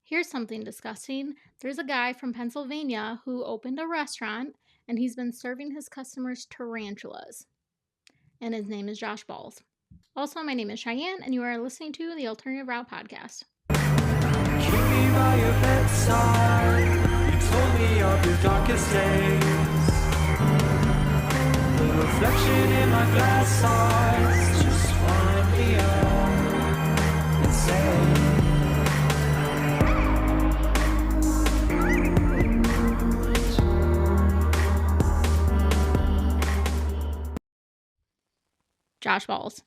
Here's something disgusting. There's a guy from Pennsylvania who opened a restaurant and he's been serving his customers tarantulas. And his name is Josh Balz. Also, my name is Cheyenne, and you are listening to the Alternative Route Podcast. Keep me by your bedside. You told me of your darkest days. The reflection in my glass eyes just find me out and say. Josh Balz.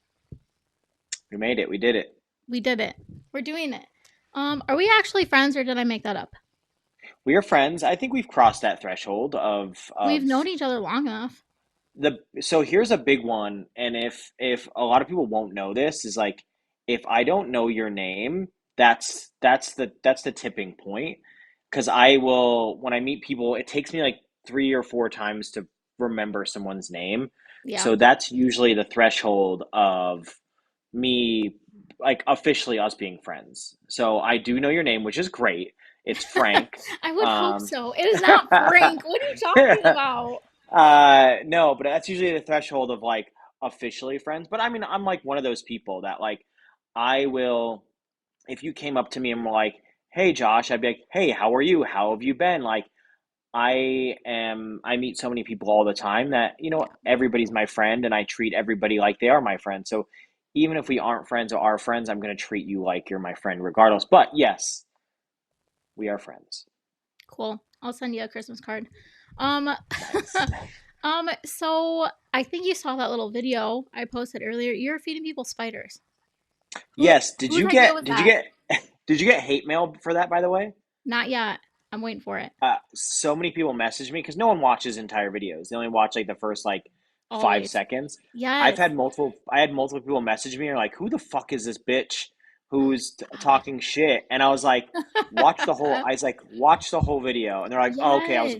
We made it. We did it. We did it. We're doing it. Are we actually friends, or did I make that up? We are friends. I think we've crossed that threshold We've of known each other long enough. so here's a big one, and if a lot of people won't know this, is like if I don't know your name, that's the tipping point. Because I will, when I meet people, it takes me like 3 or 4 times to remember someone's name. Yeah. So that's usually the threshold of me, like officially us being friends. So I do know your name, which is great. It's Frank. I would hope Um, so. It is not Frank. What are you talking about? no, but that's usually the threshold of like officially friends. But I mean, I'm like one of those people that like I will, if you came up to me and were like, "Hey, Josh," I'd be like, "Hey, how are you? How have you been?" Like I meet so many people all the time that, Yeah. everybody's my friend and I treat everybody like they are my friend. So even if we aren't friends or are friends, I'm going to treat you like you're my friend regardless. But yes, we are friends. Cool. I'll send you a Christmas card. Um, Nice. so I think you saw that little video I posted earlier. You're feeding people spiders. Who Yes, whose idea was that? did you get hate mail for that, by the way? Not yet. I'm waiting for it. So many people messaged me because no one watches entire videos. They only watch like the first like five Always. seconds. Yes. I had multiple people message me and are like, "Who the fuck is this bitch Oh who's God. talking shit?" And I was like, I was like, "Watch the whole video." And they're like, "Oh, okay." Yes.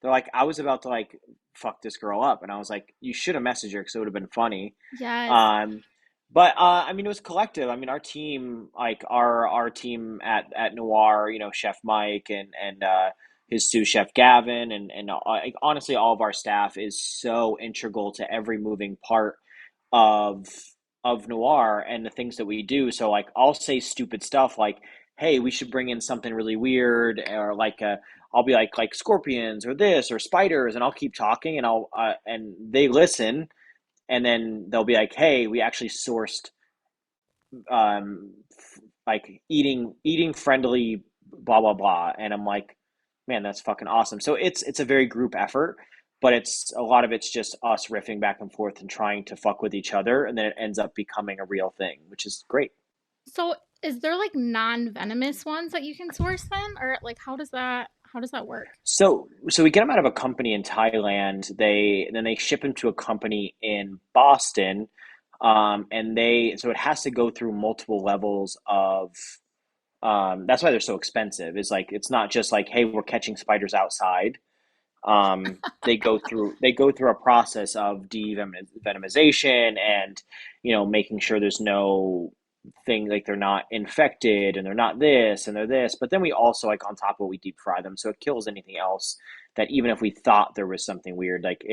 They're like, "I was about to like fuck this girl up," and I was like, "You should have messaged her because it would have been funny." Yes. Um, but I mean, it was collective. I mean, our team, like our team at Noir, Chef Mike and his sous chef Gavin, and like, honestly, all of our staff is so integral to every moving part of Noir and the things that we do. So like, I'll say stupid stuff like, "Hey, we should bring in something really weird," or like, I'll be like scorpions or this or spiders, and I'll keep talking, and and they listen, and then they'll be like, "Hey, we actually sourced like eating friendly blah blah blah," and I'm like, "Man, that's fucking awesome." So it's a very group effort, but it's a lot of it's just us riffing back and forth and trying to fuck with each other, and then it ends up becoming a real thing, which is great. So is there like non-venomous ones that you can source then? Or like how does that work? So we get them out of a company in Thailand. They ship them to a company in Boston, and they so it has to go through multiple levels of. That's why they're so expensive. Is like it's not just like, "Hey, we're catching spiders outside." They go through a process of venomization and making sure there's no thing like they're not infected and they're not this and they're this. But then we also like on top of it, we deep fry them so it kills anything else that even if we thought there was something weird, like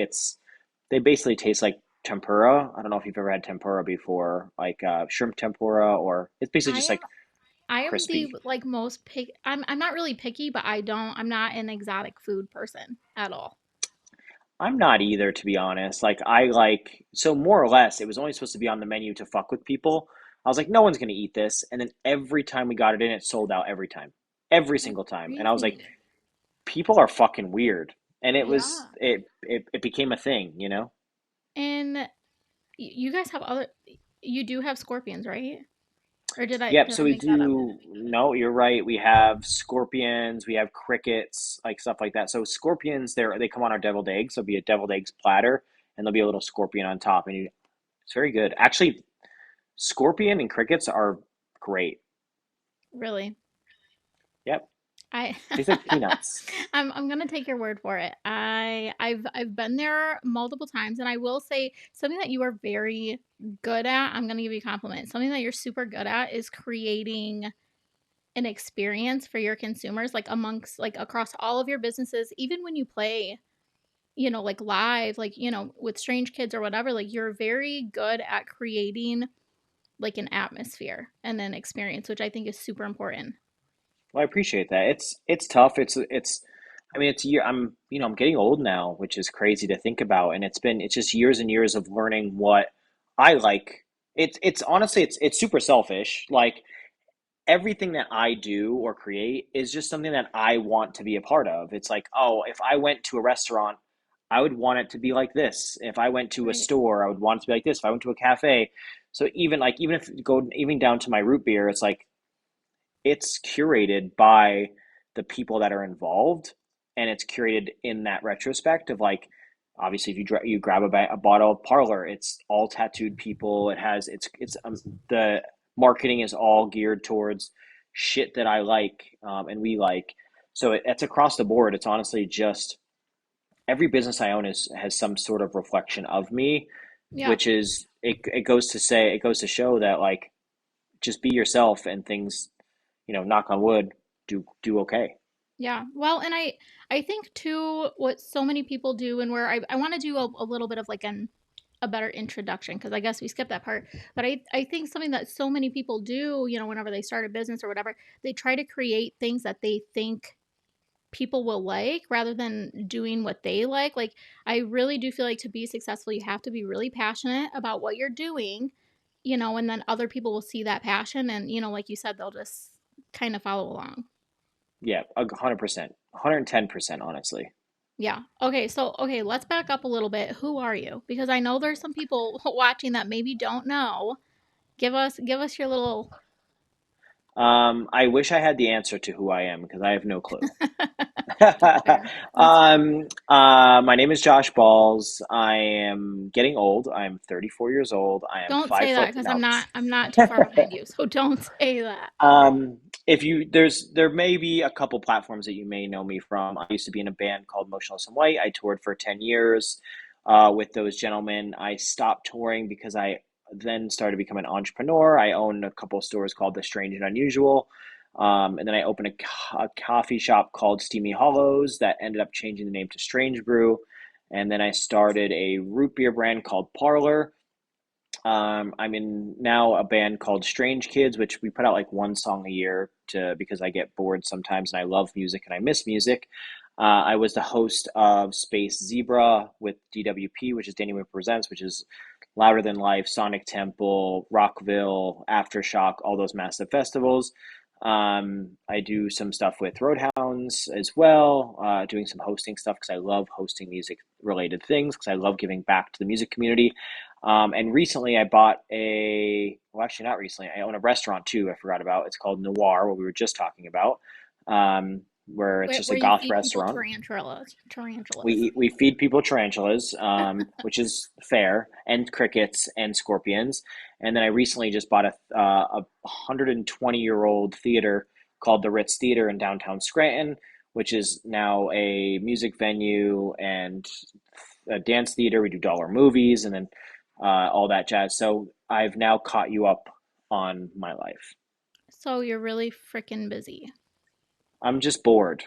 they basically taste like tempura. I don't know if you've ever had tempura before, like shrimp tempura, or it's basically I just am like I am the crispy. like most pick I'm not really picky, but I'm not an exotic food person at all. I'm not either, to be honest. Like I like so more or less it was only supposed to be on the menu to fuck with people. I was like, no one's gonna eat this. And then every time we got it in, it sold out every time. Every That's single time. And I was like, crazy. people are fucking weird. And Yeah. it became a thing. And you guys have other you do have scorpions, right? Or did I Yep, did so I we make that up? do, no, you're right. We have scorpions, we have crickets, like stuff like that. So scorpions, they come on our deviled eggs. There'll be a deviled eggs platter and there'll be a little scorpion on top. And it's very good. Actually, scorpion and crickets are great. Really? Yep. I Tastes like peanuts. I'm gonna take your word for it. I've been there multiple times, and I will say something that you are very good at. I'm gonna give you a compliment. Something that you're super good at is creating an experience for your consumers, like amongst like across all of your businesses, even when you play, like live, like, with strange kids or whatever, like you're very good at creating like an atmosphere and an experience, which I think is super important. Well, I appreciate that. It's tough. It's I mean it's year I'm getting old now, which is crazy to think about. And it's just years and years of learning what I like. It's honestly it's super selfish. Like everything that I do or create is just something that I want to be a part of. It's like, oh, if I went to a restaurant, I would want it to be like this. If I went to a Right. store, I would want it to be like this. If I went to a cafe. So even if go even down to my root beer, it's like it's curated by the people that are involved, and it's curated in that retrospect of like obviously if you grab a bottle of Parlor, it's all tattooed people. It has it's the marketing is all geared towards shit that I like, and we like. So it's across the board. It's honestly just every business I own is has some sort of reflection of me, Yeah. which is it goes to show that like just be yourself and things, knock on wood, do okay. Yeah. Well, and I think too what so many people do, and where I want to do a little bit of like a better introduction, because I guess we skipped that part. But I think something that so many people do, whenever they start a business or whatever, they try to create things that they think people will like rather than doing what they like. Like, I really do feel like to be successful, you have to be really passionate about what you're doing, and then other people will see that passion and, like you said, they'll just kind of follow along. Yeah, 100%, 110%, honestly. Yeah. Okay. So, okay, let's back up a little bit. Who are you? Because I know there's some people watching that maybe don't know. Give us your little. I wish I had the answer to who I am because I have no clue. That's fair. That's fair. My name is Josh Balz. I am getting old. I'm 34 years old. I am Don't five say that foot. because No. I'm not too far behind you. So don't say that. If you there may be a couple platforms that you may know me from. I used to be in a band called Motionless and White. I toured for 10 years with those gentlemen. I stopped touring because I then started to become an entrepreneur. I own a couple of stores called The Strange and Unusual. And then I opened a coffee shop called Steamy Hollows that ended up changing the name to Strange Brew. And then I started a root beer brand called Parlor. I'm in now a band called Strange Kids, which we put out like one song a year to because I get bored sometimes and I love music and I miss music. I was the host of Space Zebra with DWP, which is Danny Whip Presents, which is Louder Than Life, Sonic Temple, Rockville, Aftershock, all those massive festivals. I do some stuff with Roadhounds as well, doing some hosting stuff because I love hosting music related things because I love giving back to the music community. And recently I bought well, actually not recently, I own a restaurant too, I forgot about. It's called Noir, what we were just talking about, where it's just a Where you goth feed people restaurant. tarantulas. Tarantulas. We feed people tarantulas, which is fair, and crickets and scorpions. And then I recently just bought a 120-year-old theater called the Ritz Theater in downtown Scranton, which is now a music venue and a dance theater. We do dollar movies and then all that jazz. So I've now caught you up on my life. So you're really freaking busy. I'm just bored.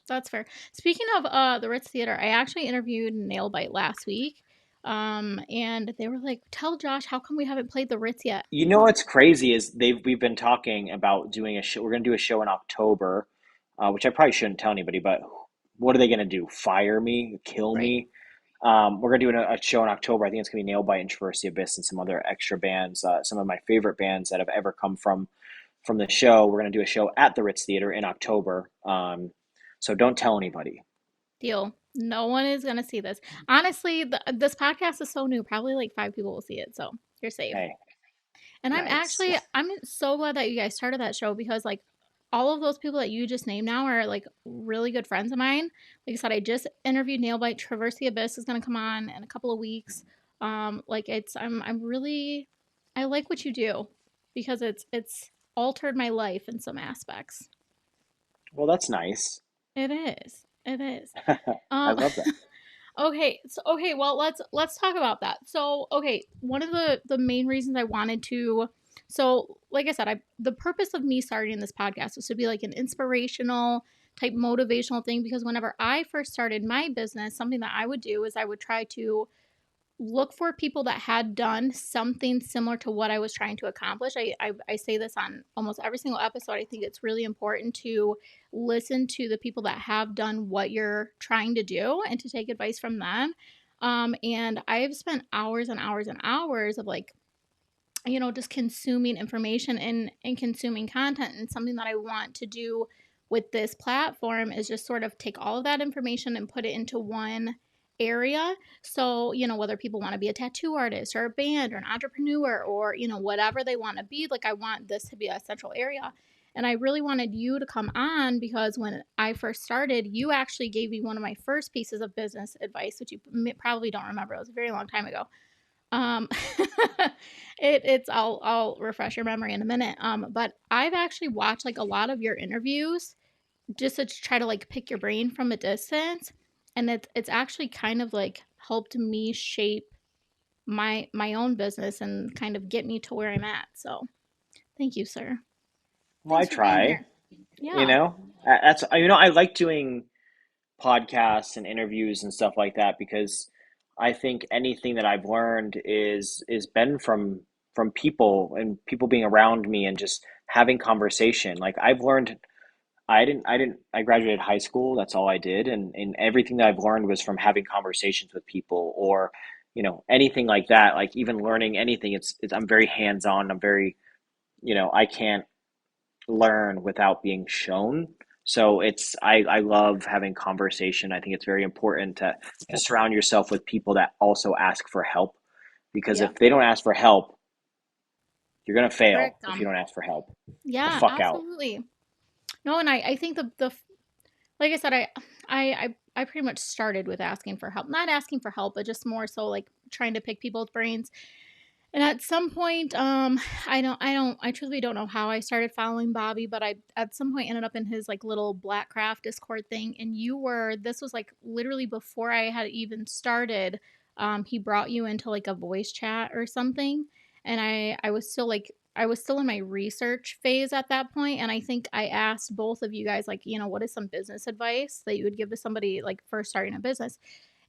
That's fair. Speaking of the Ritz Theater, I actually interviewed Nailbite last week. And they were like, "Tell Josh, how come we haven't played the Ritz yet?" You know what's crazy is we've been talking about doing a show. We're going to do a show in October, which I probably shouldn't tell anybody. But what are they going to do? Fire me? Kill Right. me? We're going to do a show in October. I think it's going to be Nailbite and Traverse the Abyss and some other extra bands. Some of my favorite bands that have ever come from the show. We're going to do a show at the Ritz Theater in October. So don't tell anybody. Deal. No one is gonna see this. Honestly, this podcast is so new. Probably like 5 people will see it, so you're safe. Hey, And nice. I'm so glad that you guys started that show because like all of those people that you just named now are like really good friends of mine. Like I said, I just interviewed Nailbite. Traverse the Abyss is gonna come on in a couple of weeks. Like I'm really I like what you do because it's altered my life in some aspects. Well, that's nice. It is. It is. I Um love that. Okay, so okay, well let's talk about that. So, okay, one of the main reasons I wanted to So, like I said, the purpose of me starting this podcast was to be like an inspirational type motivational thing, because whenever I first started my business, something that I would do is I would try to look for people that had done something similar to what I was trying to accomplish. I say this on almost every single episode. I think it's really important to listen to the people that have done what you're trying to do and to take advice from them. And I've spent hours and hours and hours of like, just consuming information and consuming content. And something that I want to do with this platform is just sort of take all of that information and put it into one area. So, whether people want to be a tattoo artist or a band or an entrepreneur or, whatever they want to be, like I want this to be a central area. And I really wanted you to come on because when I first started, you actually gave me one of my first pieces of business advice, which you probably don't remember. It was a very long time ago. Um, I'll refresh your memory in a minute. But I've actually watched like a lot of your interviews just to try to like pick your brain from a distance, and it's actually kind of like helped me shape my own business and kind of get me to where I'm at. So thank you, sir. Well, I Thanks for being try. here. Yeah. That's I like doing podcasts and interviews and stuff like that because I think anything that I've learned is been from people and people being around me and just having conversation. Like I've learned I graduated high school, that's all I did, and everything that I've learned was from having conversations with people or anything like that. Like even learning anything, it's I'm very hands-on. I'm very, I can't learn without being shown. So I love having conversation. I think it's very important to surround yourself with people that also ask for help because if Yep. they don't ask for help, you're gonna fail Correct. if you don't ask for help. Get the Yeah, fuck out. absolutely. No, and I think the like I said, I pretty much started with asking for help. Not asking for help, but just more so like trying to pick people's brains. And at some point, I truly don't know how I started following Bobby, but I at some point ended up in his like little Blackcraft Discord thing. And this was like literally before I had even started. He brought you into like a voice chat or something. And I was still in my research phase at that point. And I think I asked both of you guys, like, what is some business advice that you would give to somebody like first starting a business?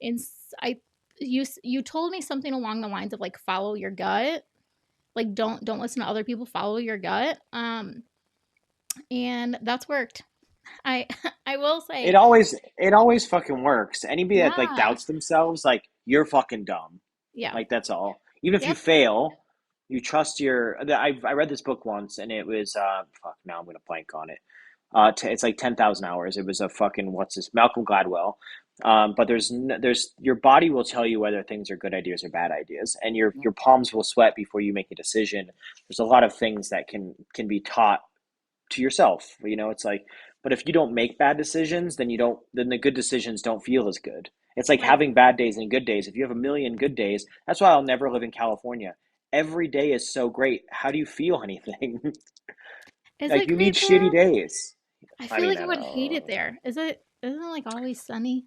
And I you told me something along the lines of like follow your gut, like don't listen to other people, follow your gut, and that's worked. I I will say, It always fucking works. Anybody that like yeah, doubts themselves, like you're fucking dumb. yeah, Like that's all. Even if you yep, fail, you trust your. I read this book once, and it was fuck. Now I'm gonna blank on it. It's like 10,000 hours. It was a fucking what's this Malcolm Gladwell. But there's your body will tell you whether things are good ideas or bad ideas, and your palms will sweat before you make a decision. There's a lot of things that can be taught to yourself. It's like, but if you don't make bad decisions, then the good decisions don't feel as good. It's like right. having bad days and good days. If you have a million good days, that's why I'll never live in California. Every day is so great. How do you feel anything? Is Like it you need great shitty there? days. I I feel mean, like I I don't would hate it know. there. Isn't it like always sunny?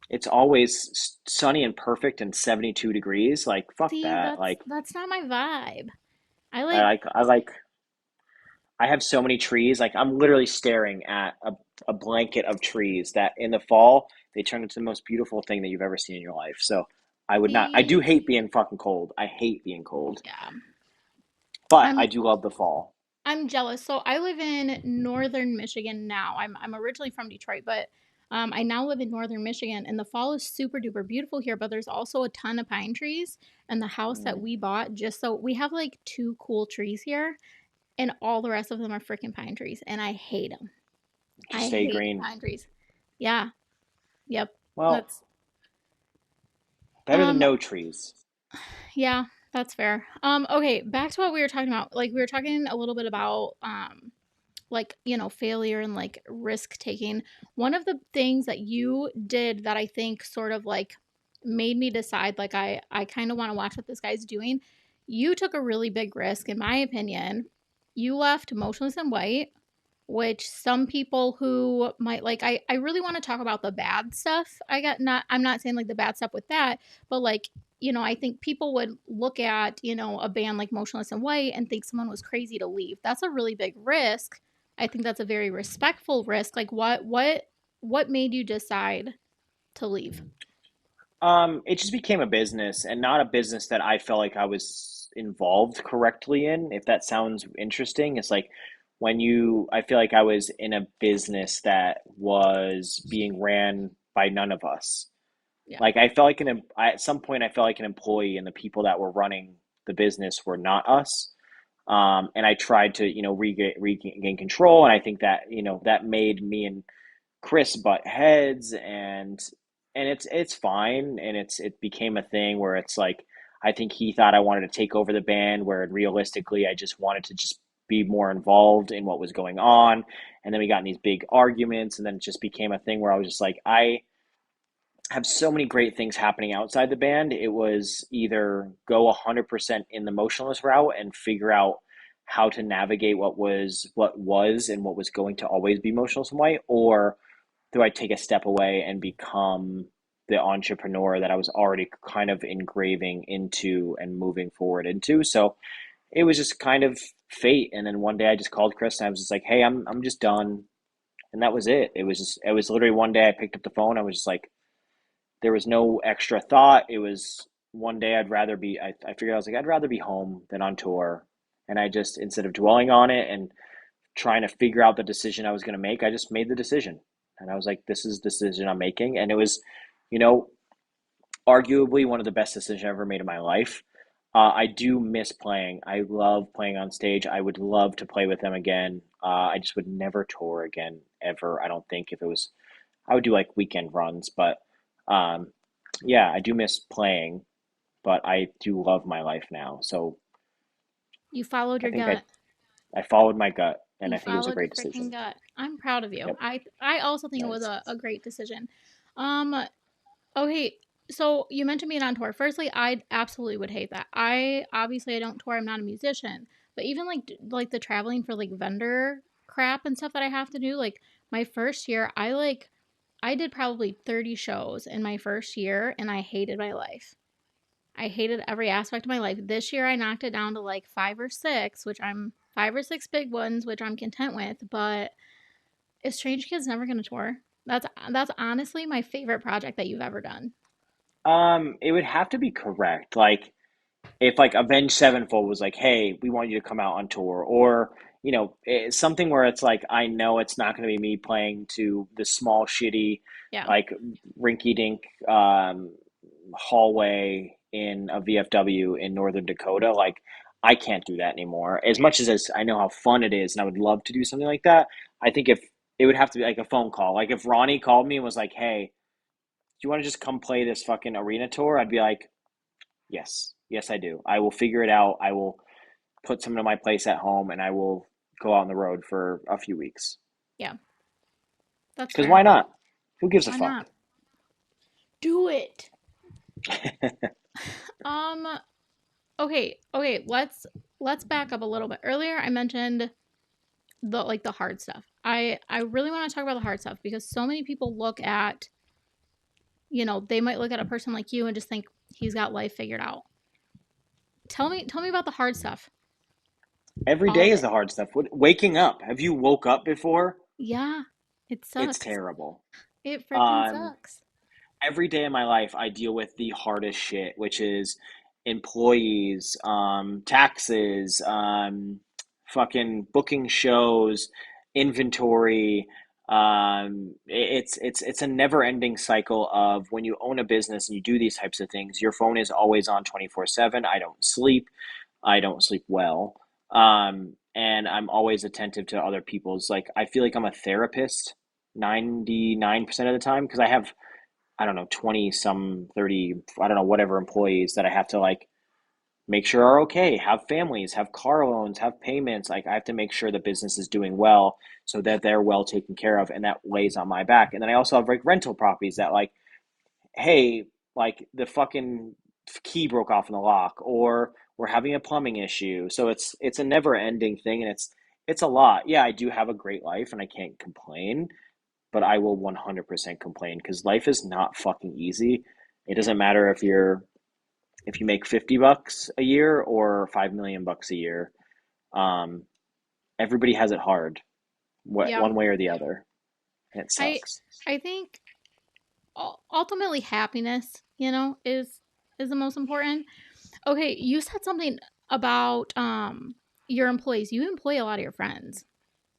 It's always sunny and perfect and 72 degrees. Like fuck See, that. that's not my vibe. I I like like I like I have so many trees. Like I'm literally staring at a blanket of trees that in the fall they turn into the most beautiful thing that you've ever seen in your life. So I would not. I see, do hate being fucking cold. I hate being cold, yeah. but I I'm do love the fall. I'm jealous. So I live in northern Michigan now. I'm originally from Detroit, but I now live in northern Michigan, and the fall is super duper beautiful here. But there's also a ton of pine trees, and the house that Mm. we bought just so we have like two cool trees here, and all the rest of them are freaking pine trees, and I hate them. Just I stay hate green. pine trees. Yeah. Yep. Well, That's better than um no trees. yeah, that's fair. Okay, back to what we were talking about. Like we were talking a little bit about like failure and like risk taking. One of the things that you did that I think sort of like made me decide like I kind of want to watch what this guy's doing. You took a really big risk in my opinion. You left Motionless and White, which some people who might like I really want to talk about the bad stuff. I'm not saying like the bad stuff with that, but like I think people would look at, a band like Motionless in White and think someone was crazy to leave. That's a really big risk. I think that's a very respectful risk. Like what made you decide to leave? It just became a business and not a business that I felt like I was involved correctly in. If that sounds interesting, it's like I feel like I was in a business that was being ran by none of us. Yeah. Like I felt like at some point I felt like an employee, and the people that were running the business were not us. And I tried to, regain control, and I think that, that made me and Chris butt heads, and it's fine, and it became a thing where it's like I think he thought I wanted to take over the band, where realistically I just wanted to just be more involved in what was going on, and then we got in these big arguments, and then it just became a thing where I was just like I have so many great things happening outside the band. It was either go 100% in the Motionless route and figure out how to navigate what was and what was going to always be Motionless and White, or do I take a step away and become the entrepreneur that I was already kind of engraving into and moving forward into? So it was just kind of fate. And then one day I just called Chris and I was just like, "Hey, I'm just done." And that was it. It was literally one day I picked up the phone. I was just like, there was no extra thought. It was one day I figured I was like, I'd rather be home than on tour. And I just, instead of dwelling on it and trying to figure out the decision I was going to make, I just made the decision. And I was like, this is the decision I'm making. And it was, you know, arguably one of the best decisions I've ever made in my life. I do miss playing. I love playing on stage. I would love to play with them again. I just would never tour again, ever. I don't think if it was, I would do like weekend runs, but um, yeah, I do miss playing, but I do love my life now. So You followed I your think gut. I followed my gut, and You I think it was a followed your great freaking decision. gut. I'm proud of you. Yep. I also think it was Nice. a great decision. Um okay, so you mentioned being on tour. Firstly, I absolutely would hate that. I don't tour. I'm not a musician. But even like the traveling for like vendor crap and stuff that I have to do, like my first year, I did probably 30 shows in my first year and I hated my life. I hated every aspect of my life. This year I knocked it down to like 5 or 6, which I'm 5 or 6 big ones, which I'm content with. But is Strange Kids never gonna tour? That's honestly my favorite project that you've ever done. It would have to be correct. Like if like Avenged Sevenfold was like, "Hey, we want you to come out on tour," or something where it's like I know it's not going to be me playing to the small shitty Yeah. like rinky-dink hallway in a VFW in Northern Dakota. Like I can't do that anymore. As I know how fun it is, and I would love to do something like that. I think if it would have to be like a phone call. Like if Ronnie called me and was like, "Hey, do you want to just come play this fucking arena tour?" I'd be like, yes, yes, I do. I will figure it out. I will put someone in my place at home, and I will go out on the road for a few weeks. Yeah. That's Because fair. why not? Who gives a Why fuck? not? Do it. Um okay, let's back up a little bit. Earlier I mentioned the hard stuff. I really want to talk about the hard stuff because so many people look at, they might look at a person like you and just think he's got life figured out. Tell me about the hard stuff. Every All day of is it. the hard stuff. Waking up. Have you woke up before? Yeah. It It's sucks. terrible. It freaking Um, sucks. every day in my life, I deal with the hardest shit, which is employees, taxes, fucking booking shows, inventory. It's a never ending cycle of when you own a business and you do these types of things. Your phone is always on 24/7. I don't sleep. I don't sleep well. And I'm always attentive to other people's. Like I feel like I'm a therapist 99% of the time because I don't know, 20 some 30, I don't know, whatever employees that I have to like make sure are okay, have families, have car loans, have payments. Like I have to make sure the business is doing well so that they're well taken care of, and that weighs on my back. And then I also have like rental properties that like, hey, like the fucking key broke off in the lock, or we're having a plumbing issue. So it's a never ending thing, and it's a lot. Yeah, I do have a great life and I can't complain, but I will 100% complain because life is not fucking easy. It Yeah. doesn't matter if you're if you make 50 bucks a year or 5 million bucks a year, um, everybody has it hard, Yeah. one way or the other, and it I sucks. I think ultimately happiness, is the most important. Okay, you said something about your employees. You employ a lot of your friends,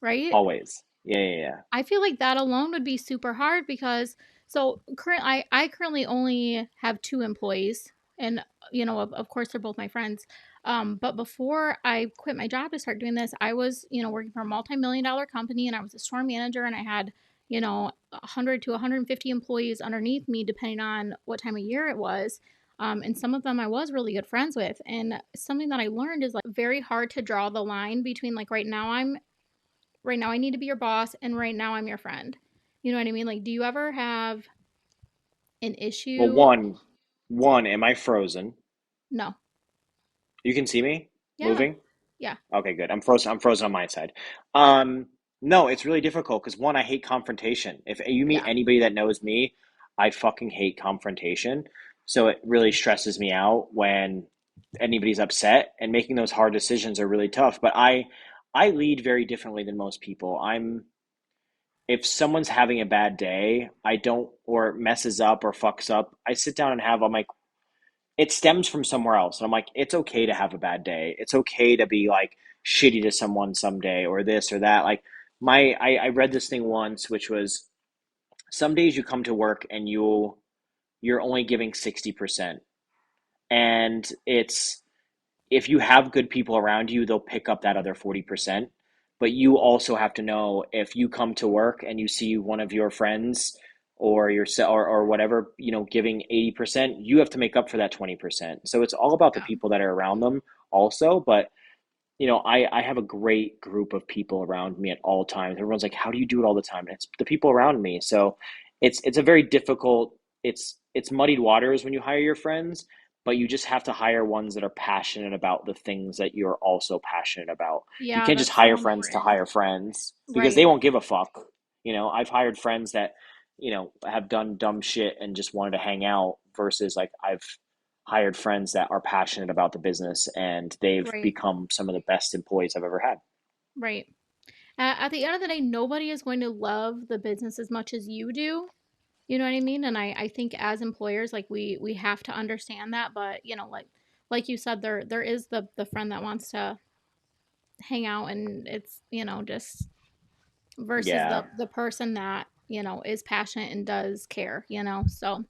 right? Always. Yeah, yeah, yeah. I feel like that alone would be super hard because I currently only have two employees, and of course they're both my friends. But before I quit my job to start doing this, I was working for a multi-million-dollar company, and I was a store manager, and I had 100 to 150 employees underneath me, depending on what time of year it was. And some of them I was really good friends with. And something that I learned is like very hard to draw the line between like right now I need to be your boss and right now I'm your friend. You know what I mean? Like, do you ever have an Well, issue? one, am I frozen? No. You can see me Yeah. moving? Yeah. Okay, good. I'm frozen on my side. Um, no, it's really difficult because one, I hate confrontation. If you meet Yeah. anybody that knows me, I fucking hate confrontation. So it really stresses me out when anybody's upset, and making those hard decisions are really tough. But I lead very differently than most people. If someone's having a bad day, I don't, or messes up or fucks up, I sit down and I'm like, it stems from somewhere else. And I'm like, it's okay to have a bad day. It's okay to be like shitty to someone someday or this or that. Like I read this thing once, which was some days you come to work and you're only giving 60%. And it's, if you have good people around you, they'll pick up that other 40%. But you also have to know, if you come to work and you see one of your friends or or whatever, giving 80%, you have to make up for that 20%. So it's all about the Yeah. people that are around them also. But I have a great group of people around me at all times. Everyone's like, how do you do it all the time? And it's the people around me. So it's a very difficult, it's muddied waters when you hire your friends, but you just have to hire ones that are passionate about the things that you're also passionate about. You Yeah, can't just that's so hire friends to important. hire friends because they Right. won't give a fuck. I've hired friends that, have done dumb shit and just wanted to hang out, versus like I've hired friends that are passionate about the business, and they've Right. become some of the best employees I've ever had. Right. At the end of the day, nobody is going to love the business as much as you do. You know what I mean? And I think as employers, like we have to understand that. But like you said, there is the friend that wants to hang out, and it's just versus Yeah. the person that is passionate and does care. So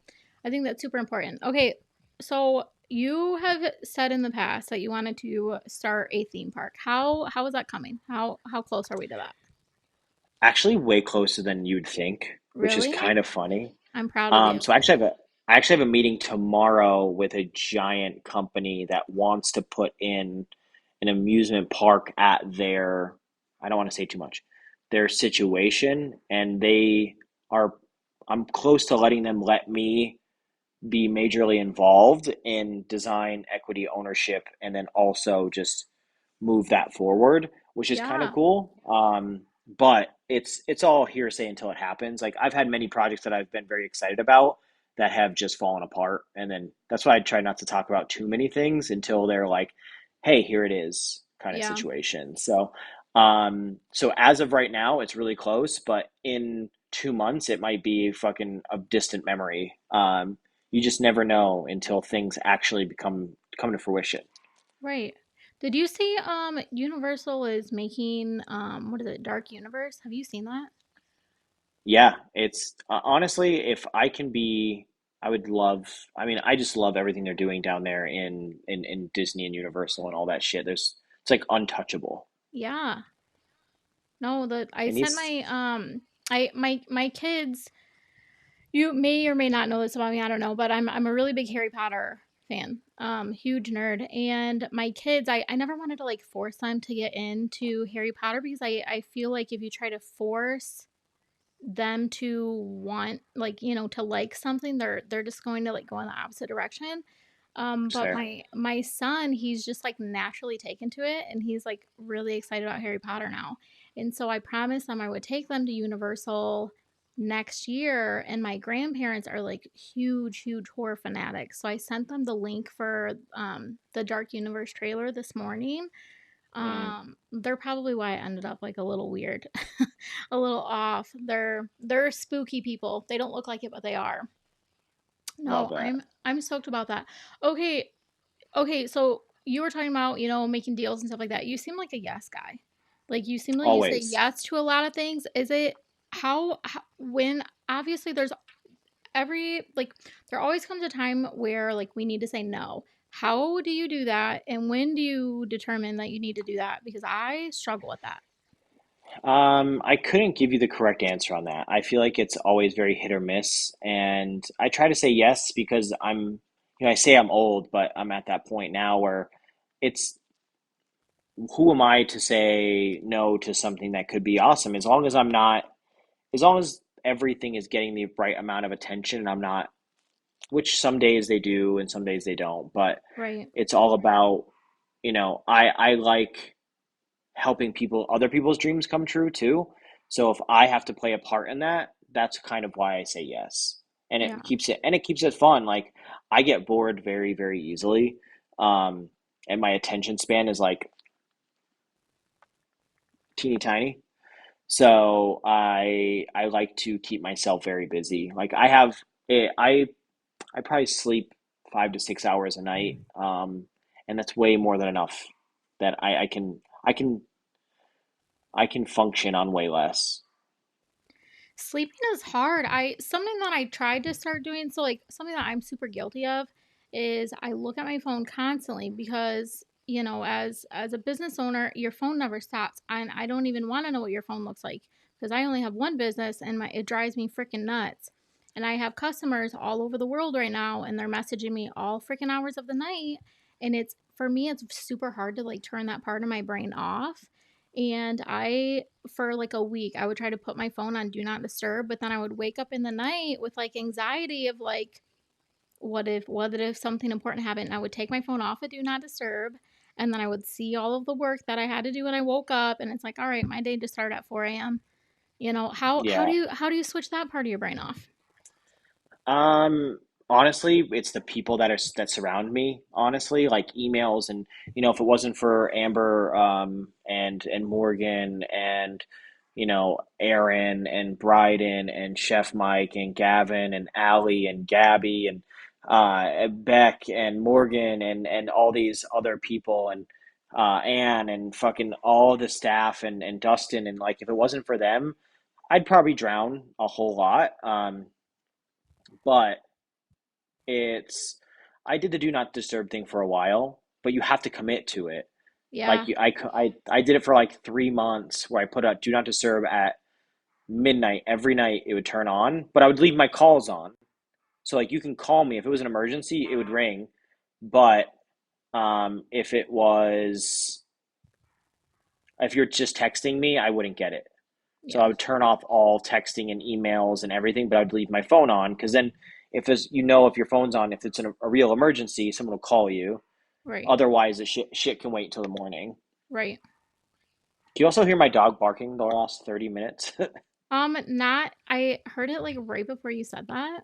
I think that's super important. Okay, so you have said in the past that you wanted to start a theme park. How is that coming? How close are we to that? Actually, way closer than you'd think, which is Really? kind of funny. I'm proud of you. So I actually have a meeting tomorrow with a giant company that wants to put in an amusement park at their, I don't want to say too much, their situation, and are, I'm close to letting them let me be majorly involved in design, equity, ownership, and then also just move that forward, which is kind of Yeah. cool. But it's all hearsay until it happens. Like I've had many projects that I've been very excited about that have just fallen apart, and then that's why I try not to talk about too many things until they're like, "Hey, here it is," kind of Yeah. situation. So as of right now, it's really close, but in 2 months, it might be fucking a distant memory. You just never know until things actually come to fruition. Right. Did you see Universal is making what is it, Dark Universe? Have you seen that? Yeah, it's honestly, if I can be, I would love. I mean, I just love everything they're doing down there in Disney and Universal and all that shit. It's like untouchable. Yeah. No, the I It sent needs, my my kids. You may or may not know this about me. I don't know, but I'm a really big Harry Potter fan. Huge nerd. And my kids, I never wanted to like force them to get into Harry Potter because I feel like if you try to force them to want like to like something, they're just going to like go in the opposite direction. it's But fair. my son, he's just like naturally taken to it, and he's like really excited about Harry Potter now. And so I promised them I would take them to Universal next year, and my grandparents are like huge, huge horror fanatics. So I sent them the link for the Dark Universe trailer this morning. Mm, They're probably why I ended up like a little weird, a little off. They're spooky people. They don't look like it, but they are. love No, that. I'm stoked about that. Okay, okay, so you were talking about, making deals and stuff like that. You seem like a yes guy. Like you seem like you say Always. yes to a lot of things. Is it how when obviously there's every like there always comes a time where like we need to say no. How do you do that and when do you determine that you need to do that? Because I struggle with that. I couldn't give you the correct answer on that. I feel like it's always very hit or miss, and I try to say yes because I say I'm old, but I'm at that point now where it's who am I to say no to something that could be awesome as long as I'm not, as long as everything is getting the right amount of attention and I'm not, which some days they do and some days they don't, but Right. it's all about, I like helping other people's dreams come true too. So if I have to play a part in that, that's kind of why I say yes. Yeah. And it keeps it fun. Like I get bored very, very easily. Um, and my attention span is like teeny tiny. So I like to keep myself very busy. Like I probably sleep 5 to 6 hours a night. And that's way more than enough that I can function on way less. Sleeping is hard. I something that I tried to start doing, so like something that I'm super guilty of is I look at my phone constantly because, as a business owner, your phone never stops. And I don't even want to know what your phone looks like because I only have one business and my it drives me freaking nuts. And I have customers all over the world right now and they're messaging me all freaking hours of the night and it's for me it's super hard to like turn that part of my brain off. And for like a week, I would try to put my phone on do not disturb, but then I would wake up in the night with like anxiety of like, what if something important happened? And I would take my phone off of do not disturb, and then I would see all of the work that I had to do when I woke up, and it's like, all right, my day just started at 4 a.m. How do Yeah. you switch that part of your brain off? Honestly, it's the people that surround me, honestly, like emails and if it wasn't for Amber and Morgan and Aaron and Bryden and Chef Mike and Gavin and Allie and Gabby and Beck and Morgan and all these other people and Anne and fucking all the staff and Dustin and like if it wasn't for them, I'd probably drown a whole lot. But it's I did the do not disturb thing for a while, but you have to commit to it. Yeah, I did it for like 3 months where I put a do not disturb at midnight every night. It would turn on, but I would leave my calls on. So like you can call me if it was an emergency, it would ring. But if you're just texting me, I wouldn't get it. So I yeah, would turn off all texting and emails and everything, but I'd leave my phone on because then if your phone's on, if it's a real emergency, someone will call you. right, Otherwise, the shit can wait till the morning. right. Do you also hear my dog barking the last 30 minutes? Not. I heard it like right before you said that,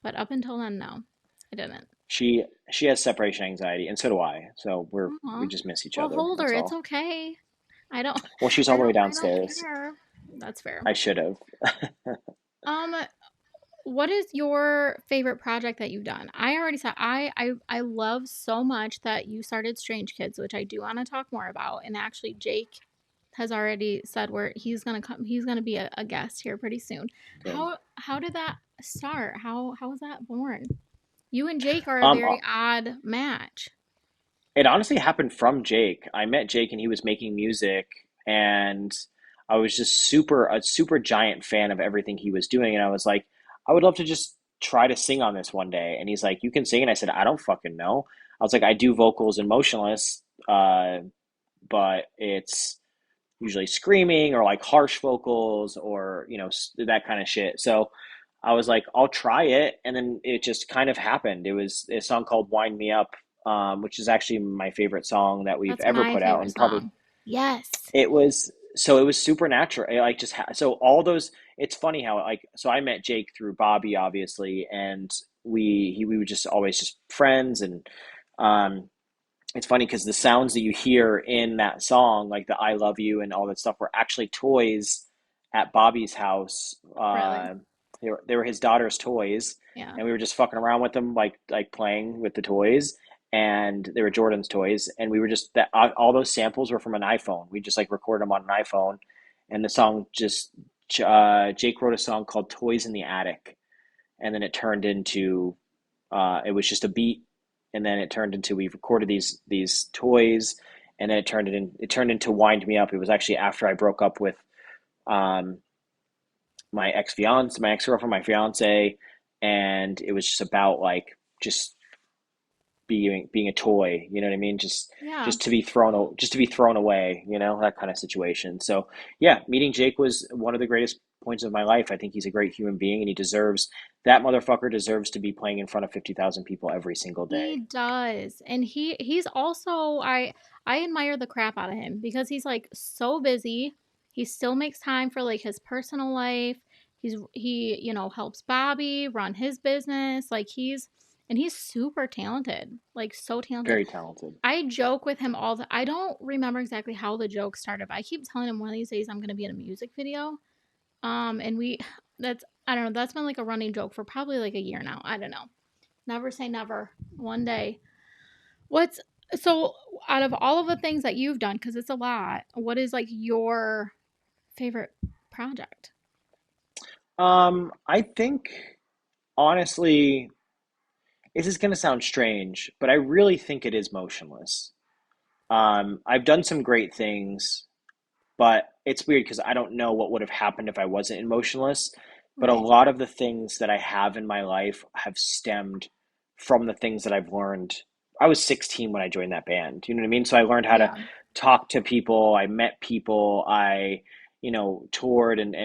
but up until then, no, I didn't. she she has separation anxiety, and so do I. So we Aw. just miss each Well, other. hold her. That's It's all. okay. I don't Well, she's all the way I don't downstairs. care. That's fair. I should have. Um, what is your favorite project that you've done? I already said I love so much that you started Strange Kids, which I do want to talk more about. And actually Jake has already said where he's gonna be a guest here pretty soon. Good. How did that start? How was that born? You and Jake are a Um, very odd match. It honestly happened from Jake. I met Jake and he was making music and I was just a super giant fan of everything he was doing and I was like, I would love to just try to sing on this one day. And he's like, "You can sing." And I said, "I don't fucking know." I was like, "I do vocals in Motionless, but it's usually screaming or like harsh vocals or, that kind of shit." So I was like, I'll try it. And then it just kind of happened. It was a song called Wind Me Up, which is actually my favorite song that we've That's ever my put out. favorite And probably song. Yes. it was so it was supernatural. Like just so all those. It's funny how like so I met Jake through Bobby, obviously, and we were just always just friends, and um, it's funny because the sounds that you hear in that song, like the "I love you" and all that stuff, were actually toys at Bobby's house. Really? They were his daughter's toys, Yeah. and we were just fucking around with them, like playing with the toys. And they were Jordan's toys, and we were just that all those samples were from an iPhone. We just like recorded them on an iPhone, and the song just Jake wrote a song called "Toys in the Attic," and then it turned into it was just a beat, and then it turned into we recorded these toys, and then it turned into "Wind Me Up." It was actually after I broke up with um, my ex girlfriend, my fiance, and it was just about like just being a toy, you know what I mean? Yeah. Just to be thrown away, that kind of situation. So yeah, meeting Jake was one of the greatest points of my life. I think he's a great human being, and that motherfucker deserves to be playing in front of 50,000 people every single He day. does. And he's also I admire the crap out of him because he's like so busy. He still makes time for like his personal life. He helps Bobby run his business. Like he's super talented. Like so talented. Very talented. I joke with him all the I don't remember exactly how the joke started, but I keep telling him one of these days I'm going to be in a music video. And we that's I don't know, that's been like a running joke for probably like a year now. I don't know. Never say never. One day. What's so out of all of the things that you've done, because it's a lot, what is like your favorite project? I think honestly, this is gonna sound strange, but I really think it is Motionless. I've done some great things, but it's weird because I don't know what would have happened if I wasn't in Motionless. But a Right. lot of the things that I have in my life have stemmed from the things that I've learned. I was 16 when I joined that band. You know what I mean? So I learned how to Yeah. talk to people. I met people. I toured and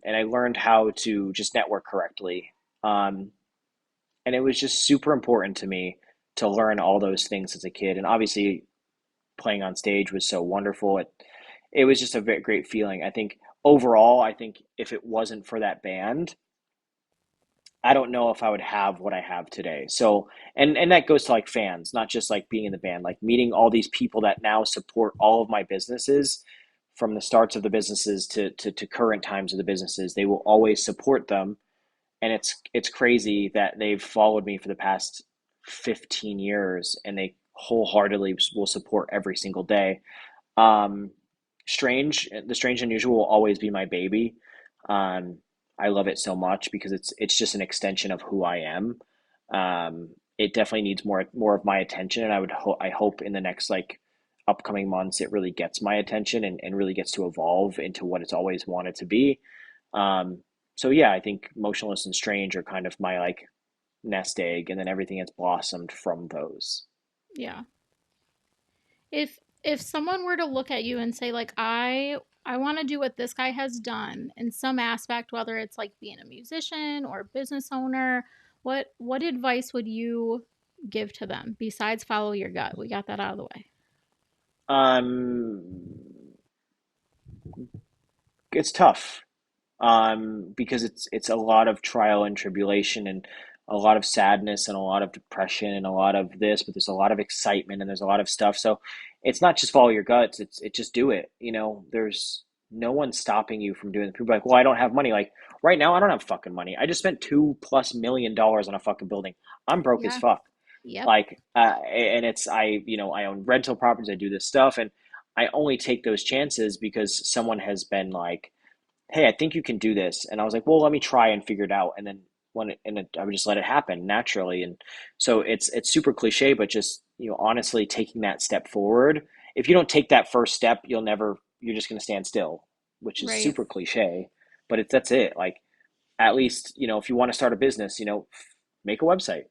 I learned how to just network correctly. Um, and it was just super important to me to learn all those things as a kid. And obviously, playing on stage was so wonderful. It was just a very great feeling. I think overall, I think if it wasn't for that band, I don't know if I would have what I have today. So, and that goes to like fans, not just like being in the band, like meeting all these people that now support all of my businesses from the starts of the businesses to current times of the businesses. They will always support them, and it's crazy that they've followed me for the past 15 years, and they wholeheartedly will support every single day. um, the Strange and Unusual will always be my baby. Um, I love it so much because it's just an extension of who I am. It definitely needs more of my attention, and I hope in the next like upcoming months it really gets my attention and really gets to evolve into what it's always wanted to be. Um, so yeah, I think Motionless and Strange are kind of my like nest egg, and then everything has blossomed from those. Yeah. If someone were to look at you and say like I want to do what this guy has done in some aspect, whether it's like being a musician or a business owner, what advice would you give to them besides follow your gut? We got that out of the way. Um, it's tough because it's a lot of trial and tribulation and a lot of sadness and a lot of depression and a lot of this, but there's a lot of excitement and there's a lot of stuff. So it's not just follow your guts. It just do it. There's no one stopping you from doing it. People are like, well, I don't have money. Like right now, I don't have fucking money. I just spent $2+ million on a fucking building. I'm broke as Yeah. fuck. Yep. Like, and I own rental properties. I do this stuff, and I only take those chances because someone has been like, hey, I think you can do this. And I was like, well, let me try and figure it out. And then I would just let it happen naturally. And so it's super cliche, but just, honestly taking that step forward. If you don't take that first step, you're just going to stand still, which is Right. super cliche, but that's it. Like, at least, if you want to start a business, make a website,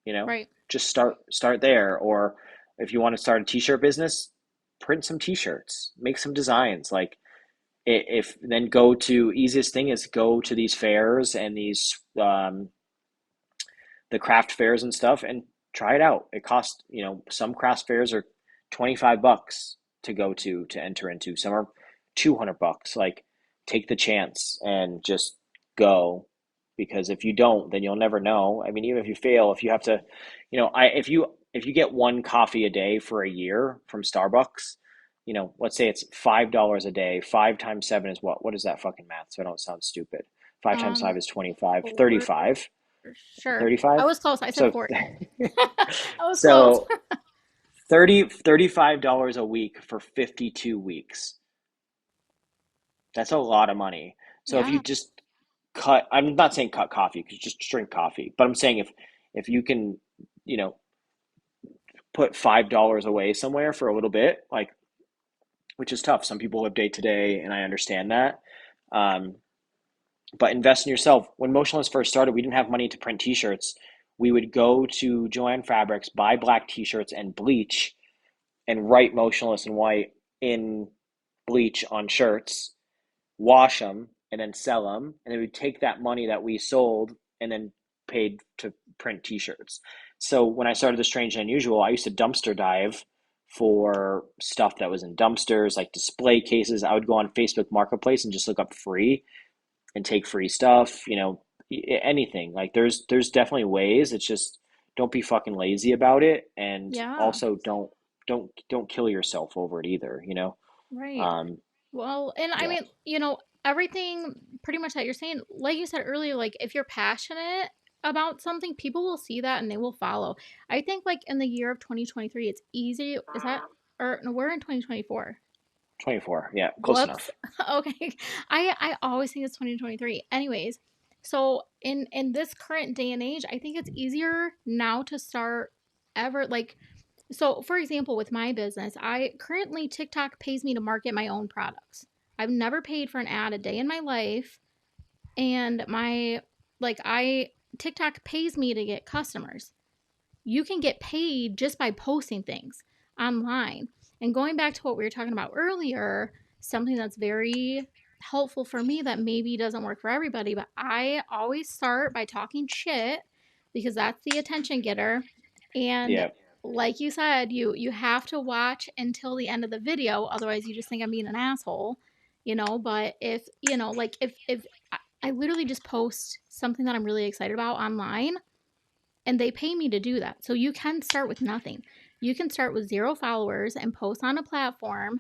you know, Right. just start there. Or if you want to start a t-shirt business, print some t-shirts, make some designs. Like, if then go to easiest thing is go to these fairs and these the craft fairs and stuff and try it out. It costs, some craft fairs are $25 to go to enter into. Some are $200. Like, take the chance and just go, because if you don't, then you'll never know. I mean, even if you fail, if you have to, if you get one coffee a day for a year from Starbucks, let's say it's $5 a day. 5 times 7 is what? What is that fucking math? So I don't sound stupid. 5 times 5 is 25. For 35. sure. I 35. was close. I said So 40. I was close. so 35 dollars a week for 52 weeks. That's a lot of money. So if you Yeah. just cut, I'm not saying cut coffee because just drink coffee, but I'm saying if you can, you know, put $5 away somewhere for a little bit, like, which is tough. Some people live day to day, and I understand that. Um, but invest in yourself. When Motionless first started, we didn't have money to print T-shirts. We would go to Joanne Fabrics, buy black T-shirts and bleach, and write Motionless in white in bleach on shirts, wash them, and then sell them. And then we'd take that money that we sold and then paid to print T-shirts. So when I started the Strange and Unusual, I used to dumpster dive for stuff that was in dumpsters, like display cases. I would go on Facebook Marketplace and just look up free and take free stuff. Anything. Like, there's definitely ways. It's just, don't be fucking lazy about it, and Yeah. also don't kill yourself over it either. Right. Um, Well, and I yeah. mean, everything pretty much that you're saying, like you said earlier, like if you're passionate about something, people will see that and they will follow. I think like in the year of 2023, it's easy. Is that, or no, we're in 2024. 24. Yeah, close Whoops. enough. Okay. I always think it's 2023. Anyways, so in this current day and age, I think it's easier now to start ever like so for example with my business, I currently TikTok pays me to market my own products. I've never paid for an ad a day in my life, and my like I TikTok pays me to get customers. You can get paid just by posting things online. And going back to what we were talking about earlier, something that's very helpful for me that maybe doesn't work for everybody, but I always start by talking shit because that's the attention getter. And Yeah. like you said, you have to watch until the end of the video, otherwise you just think I'm being an asshole. But if like if I literally just post something that I'm really excited about online, and they pay me to do that. So you can start with nothing. You can start with 0 followers and post on a platform,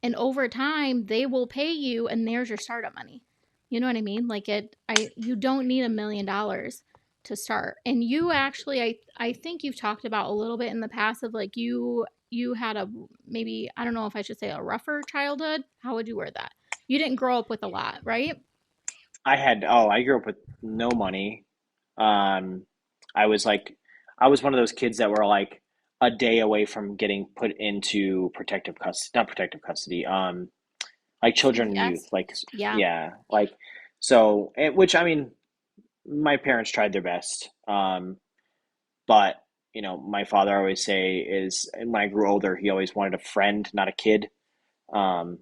and over time they will pay you, and there's your startup money. You know what I mean? Like you don't need $1 million to start. And you actually, I think you've talked about a little bit in the past of like you had a, maybe, I don't know if I should say, a rougher childhood. How would you word that? You didn't grow up with a lot, right? I grew up with no money. Um, I was like, I was one of those kids that were like a day away from getting put into protective custody, not protective custody, like children and youth. CPS. Like, Yeah. yeah, like, so, which, I mean, my parents tried their best. But, my father always say is, and when I grew older, he always wanted a friend, not a kid. Um,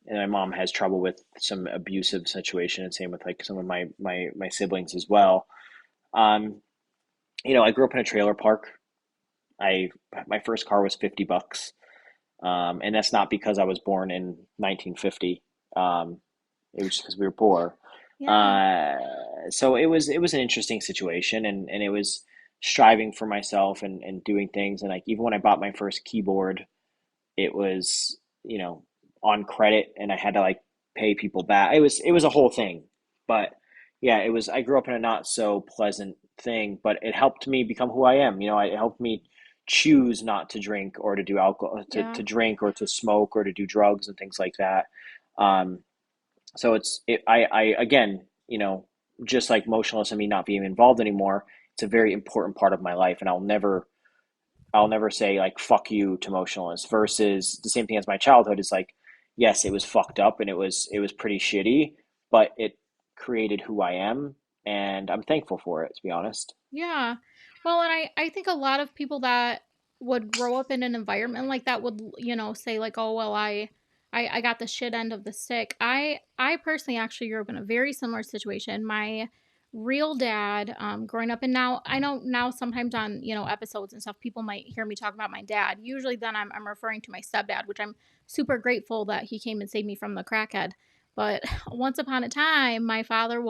and my mom has trouble with some abusive situation, and same with like some of my siblings as well. Um, I grew up in a trailer park. I My first car was $50, and that's not because I was born in 1950. Um, it was just because we were poor. Yeah. Uh, so it was an interesting situation, and it was striving for myself and doing things. And like, even when I bought my first keyboard, it was, on credit, and I had to like pay people back. It was a whole thing. But yeah, I grew up in a not so pleasant thing, but it helped me become who I am. It helped me choose not to drink or to do alcohol, Yeah. to drink or to smoke or to do drugs and things like that. Um, so I again, just like Motionless and me not being involved anymore, it's a very important part of my life, and I'll never say like fuck you to Motionless. Versus the same thing as my childhood is like, yes, it was fucked up and it was pretty shitty, but it created who I am, and I'm thankful for it, to be honest. Yeah. Well, and I think a lot of people that would grow up in an environment like that would, say like, "Oh, well, I got the shit end of the stick." I personally actually grew up in a very similar situation. My real dad, growing up. And now I know now sometimes on, episodes and stuff, people might hear me talk about my dad. Usually then I'm referring to my stepdad, which I'm super grateful that he came and saved me from the crackhead. But once upon a time, my father,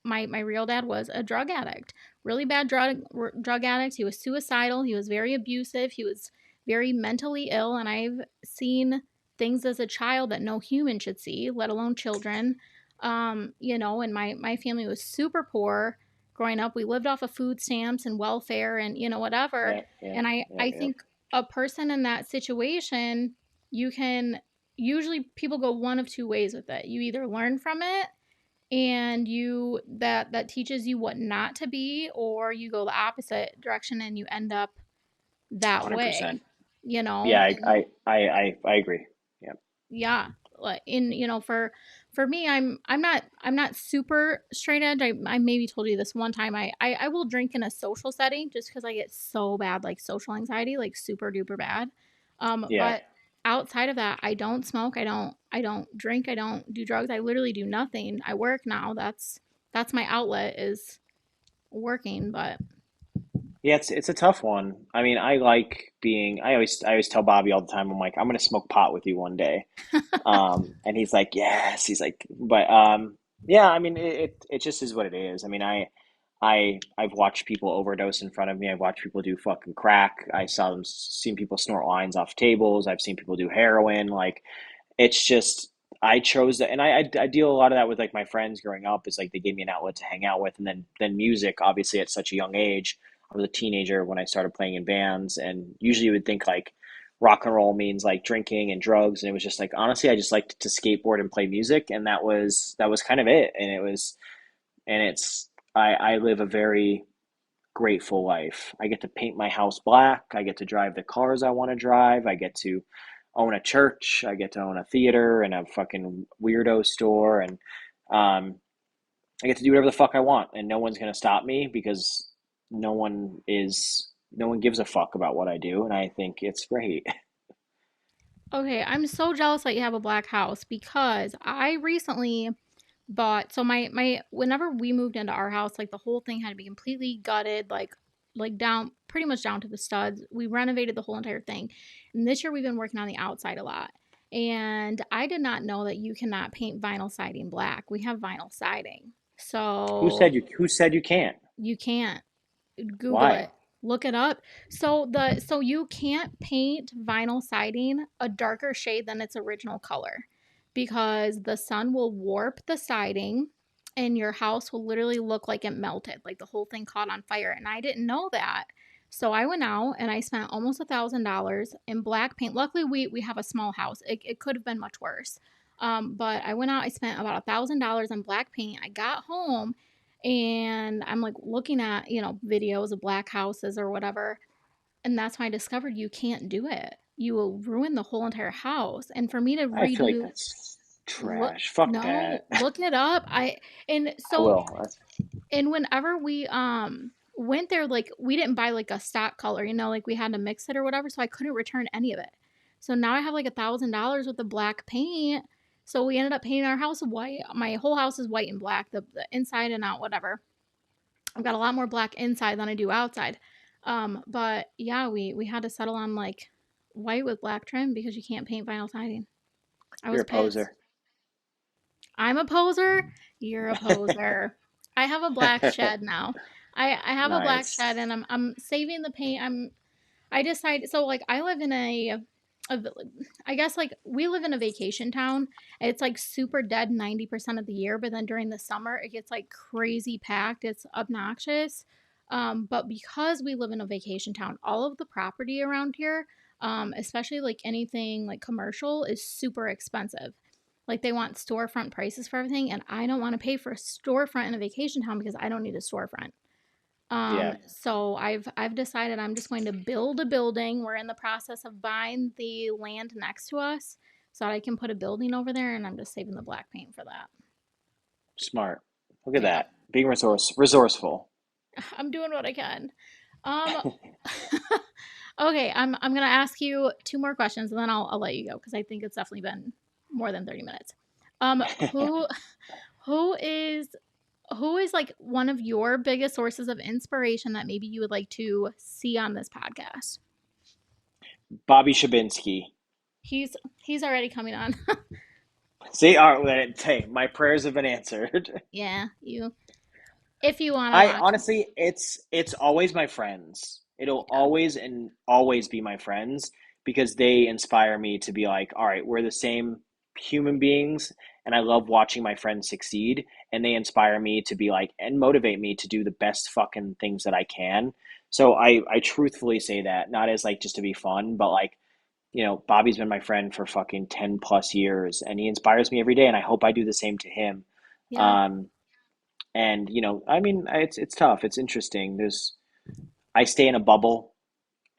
my real dad was a drug addict, really bad drug addict. He was suicidal. He was very abusive. He was very mentally ill. And I've seen things as a child that no human should see, let alone children. And my family was super poor growing up. We lived off of food stamps and welfare and, whatever. Yeah, yeah, And I, yeah, I yeah. think a person in that situation, you can usually people go one of two ways with it. You either learn from it and that teaches you what not to be, or you go the opposite direction and you end up that way, 100%. Yeah, and I agree. Yeah. yeah, like in for me, I'm not super straight edge. I maybe told you this one time. I will drink in a social setting just because I get so bad, like social anxiety, like super duper bad. Yeah. But outside of that, I don't smoke. I don't drink. I don't do drugs. I literally do nothing. I work now. That's my outlet is working. But Yeah, it's a tough one. I mean, I like being I always tell Bobby all the time, I'm like, I'm gonna smoke pot with you one day. And he's like, yes. He's like, but yeah, I mean, it just is what it is. I mean, I've watched people overdose in front of me. I've watched people do fucking crack. Seen people snort lines off tables. I've seen people do heroin. Like, it's just I chose that, and I deal a lot of that with like my friends growing up. Is like they gave me an outlet to hang out with, and then music. Obviously, at such a young age, I was a teenager when I started playing in bands, and usually you would think like rock and roll means like drinking and drugs, and it was just like honestly, I just liked to skateboard and play music, and that was kind of it. And it was, and it's I live a very grateful life. I get to paint my house black. I get to drive the cars I want to drive. I get to own a church. I get to own a theater and a fucking weirdo store, and um, I get to do whatever the fuck I want, and no one's gonna stop me because no one gives a fuck about what I do, and I think it's great. okay, I'm so jealous that you have a black house because I recently bought so my whenever we moved into our house, like the whole thing had to be completely gutted, like down pretty much down to the studs. We renovated the whole entire thing. And this year we've been working on the outside a lot. And I did not know that you cannot paint vinyl siding black. We have vinyl siding. So Who said you can't? you can't. Google Why? it. Look it up. So you can't paint vinyl siding a darker shade than its original color because the sun will warp the siding and your house will literally look like it melted, like the whole thing caught on fire. And I didn't know that. So I went out and I spent almost $1,000 in black paint. Luckily, we have a small house. It could have been much worse. But I went out, I spent about $1,000 on black paint. I got home and I'm like looking at, videos of black houses or whatever. And that's when I discovered you can't do it. You will ruin the whole entire house. And for me to I feel like redo, that's look, trash. Fuck that. no, look it up. And I so, will. and whenever we, went there, like we didn't buy like a stock color, like we had to mix it or whatever. So I couldn't return any of it. So now I have like $1,000 with the black paint. So we ended up painting our house white. My whole house is white and black, the inside and out, whatever. I've got a lot more black inside than I do outside. But yeah, we had to settle on like white with black trim because you can't paint vinyl siding. I You're was a pissed. poser. I'm a poser. You're a poser. I have a black shed now. I have a black shed Nice. and I'm saving the paint. I decided so like I live in a I guess like we live in a vacation town. It's like super dead 90% of the year, but then during the summer it gets like crazy packed. It's obnoxious. But because we live in a vacation town, all of the property around here, especially like anything like commercial, is super expensive. Like they want storefront prices for everything, and I don't want to pay for a storefront in a vacation town because I don't need a storefront. Yeah. So I've decided I'm just going to build a building. We're in the process of buying the land next to us so that I can put a building over there, and I'm just saving the black paint for that. Smart. Look at Yeah. that. Being resourceful. I'm doing what I can. Um okay, I'm gonna ask you two more questions and then I'll let you go because I think it's definitely been more than 30 minutes. Um who who is who is like one of your biggest sources of inspiration that maybe you would like to see on this podcast? Bobby Shabinsky. He's he's already coming on. See, all right, hey, my prayers have been answered. Yeah, you if you want to I watch. honestly, it's always my friends. It'll Yeah. always and always be my friends because they inspire me to be like, all right, we're the same human beings, and I love watching my friends succeed, and they inspire me to be like and motivate me to do the best fucking things that I can. So I truthfully say that, not as like just to be fun, but like, Bobby's been my friend for fucking 10 plus years, and he inspires me every day, and I hope I do the same to him. Yeah. Um, and I mean, it's tough. It's interesting. I stay in a bubble,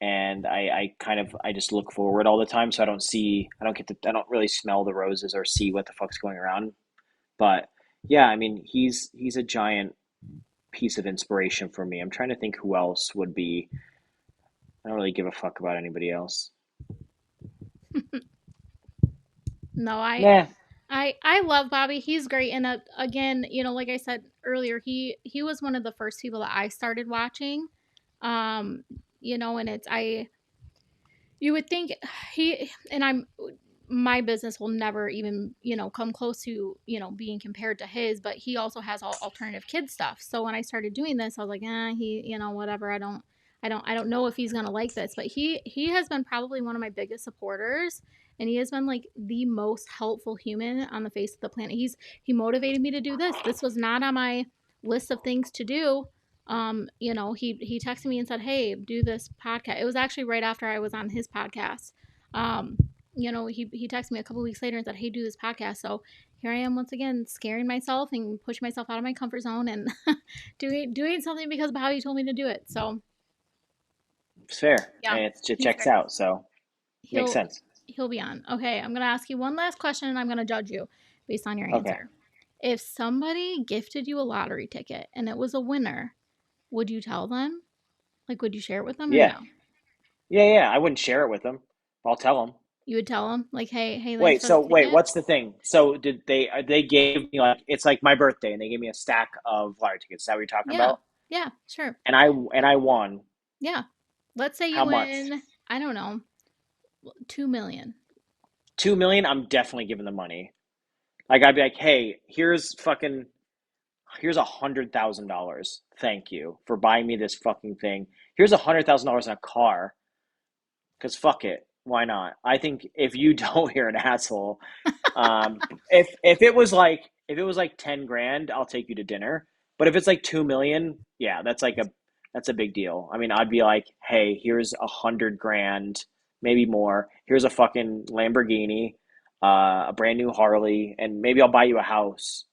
and I kind of I just look forward all the time, so I don't really smell the roses or see what the fuck's going around. But yeah, I mean, he's a giant piece of inspiration for me. I'm trying to think who else would be. I don't really give a fuck about anybody else. No, I Nah. I love Bobby. He's great, and again, like I said earlier, he was one of the first people that I started watching. Um, and it's I you would think he and I'm my business will never even come close to being compared to his, but he also has all alternative kid stuff. So when I started doing this, I was like, he whatever. I don't know if he's gonna like this, but he has been probably one of my biggest supporters, and he has been like the most helpful human on the face of the planet. He motivated me to do this. This was not on my list of things to do. He texted me and said, hey, do this podcast. It was actually right after I was on his podcast. um he texted me a couple weeks later and said, hey, do this podcast. So here I am once again, scaring myself and pushing myself out of my comfort zone and doing something because Bobby told me to do it. So It's fair. yeah, And it he's checks great. out, so makes He'll sense. he'll be on. Okay, I'm gonna ask you one last question and I'm gonna judge you based on your Okay. answer. If somebody gifted you a lottery ticket and it was a winner, would you tell them? Like, would you share it with them or Yeah. no? Yeah. I wouldn't share it with them. I'll tell them. You would tell them like, hey, thanks for the Wait, ticket. what's the thing? So did they gave me like it's like my birthday and they gave me a stack of lottery tickets. Is that what you're talking Yeah, about? yeah, sure. And I won. Yeah. Let's say you How much? win, I don't know, 2 million. 2 million, I'm definitely giving the money. Like I'd be like, hey, here's $100,000. Thank you for buying me this fucking thing. Here's $100,000 in a car. Cause fuck it. Why not? I think if you don't, you're an asshole. If it was like 10 grand, I'll take you to dinner. But if it's like 2 million, yeah, that's a big deal. I mean, I'd be like, hey, here's 100 grand, maybe more. Here's a fucking Lamborghini, a brand new Harley, and maybe I'll buy you a house.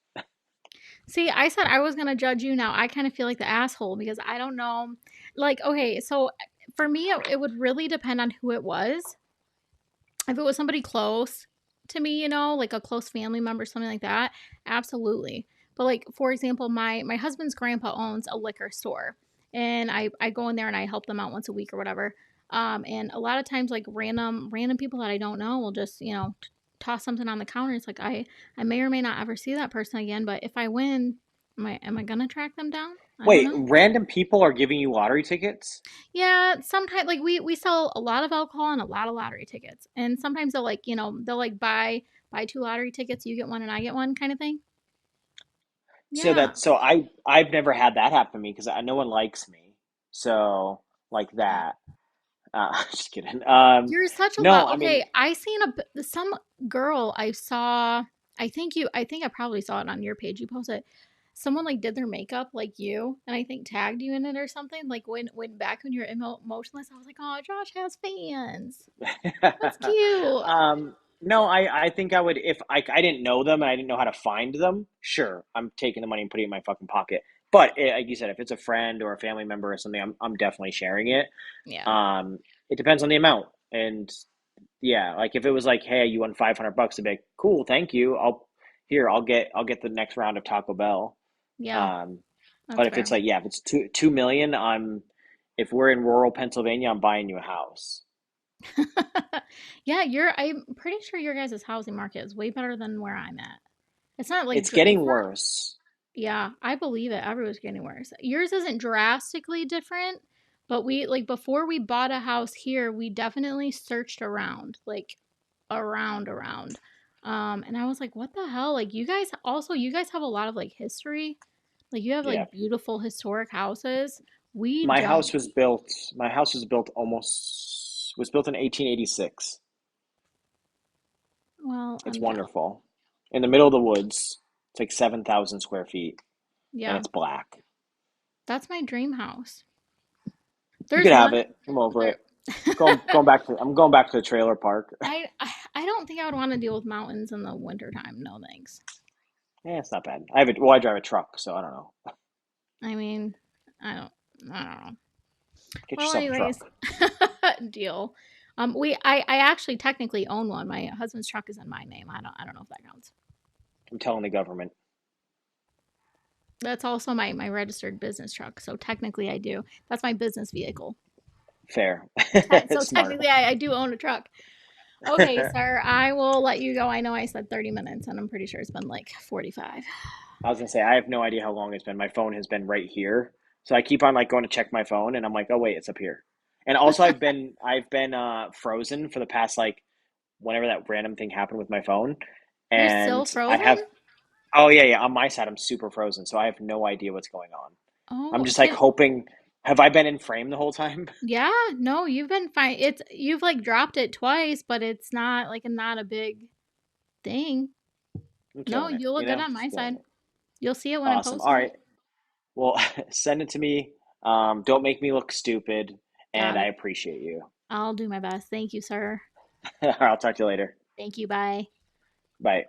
See, I said I was going to judge you. Now I kind of feel like the asshole because I don't know. Like, okay, so for me, it would really depend on who it was. If it was somebody close to me, like a close family member, something like that, absolutely. But like, for example, my husband's grandpa owns a liquor store, and I go in there and I help them out once a week or whatever. And a lot of times, like random people that I don't know will just toss something on the counter. It's like I may or may not ever see that person again. But if I win, am I gonna track them down? I don't Wait, know. random people are giving you lottery tickets? Yeah, sometimes like we sell a lot of alcohol and a lot of lottery tickets. And sometimes they'll like buy two lottery tickets, you get one and I get one kind of thing. Yeah. So I've never had that happen to me because no one likes me. So like Yeah. that. Just kidding. You're such a No, lot. I mean, Okay, I seen some girl I saw. I think I probably saw it on your page. You posted someone like did their makeup like you, and I think tagged you in it or something. Like when back when you're Motionless, I was like, oh, Josh has fans. That's cute. no, I think I would if I didn't know them and I didn't know how to find them. Sure, I'm taking the money and putting it in my fucking pocket. But like you said, if it's a friend or a family member or something, I'm definitely sharing it. Yeah. It depends on the amount, and yeah, like if it was like, hey, you won $500, I'd be like, cool, thank you. I'll get the next round of Taco Bell. Yeah. Um, but That's if it's fair. like, yeah, if it's 2 million, if we're in rural Pennsylvania, I'm buying you a house. Yeah, I'm pretty sure your guys' housing market is way better than where I'm at. It's not like It's getting we're worse. Yeah, I believe it. Everyone's getting worse. Yours isn't drastically different, but we like before we bought a house here, we definitely searched around, like around. And I was like, what the hell? Like you guys have a lot of like history. Like you have Yeah. like beautiful historic houses. We My don't. house was built. My house was built in 1886. Well, It's I'm jealous. wonderful. In the middle of the woods. It's like 7,000 square feet, and Yeah, it's black. that's my dream house. You There's could have one it. I'm over there. it. Going back to. I'm going back to the trailer park. I don't think I would want to deal with mountains in the wintertime. No thanks. Yeah, it's not bad. I have it. Well, I drive a truck, so I don't know. I mean, I don't I don't know. Get Well, yourself a anyways, truck. deal. I actually technically own one. My husband's truck is in my name. I don't know if that counts. I'm telling the government. That's also my registered business truck. So technically I do. That's my business vehicle. Fair. So Smart. technically I do own a truck. Okay, sir, I will let you go. I know I said 30 minutes and I'm pretty sure it's been like 45. I was gonna say I have no idea how long it's been. My phone has been right here, so I keep on like going to check my phone, and I'm like, oh wait, it's up here. And also, I've been frozen for the past like whenever that random thing happened with my phone, You're still and I frozen? have oh yeah on my side I'm super frozen, so I have no idea what's going on. I'm Oh, just like can hoping. Have I been in frame the whole time? yeah, no, you've been fine. It's you've like dropped it twice, but it's not like not a big thing. I'm No, killing it. you look You good know, on my just killing side. it. You'll see it when I Awesome. post All it. right. Well, send it to me. Don't make me look stupid, and Got I it. appreciate you. I'll do my best. Thank you, sir. I'll talk to you later. Thank you. Bye. Bye.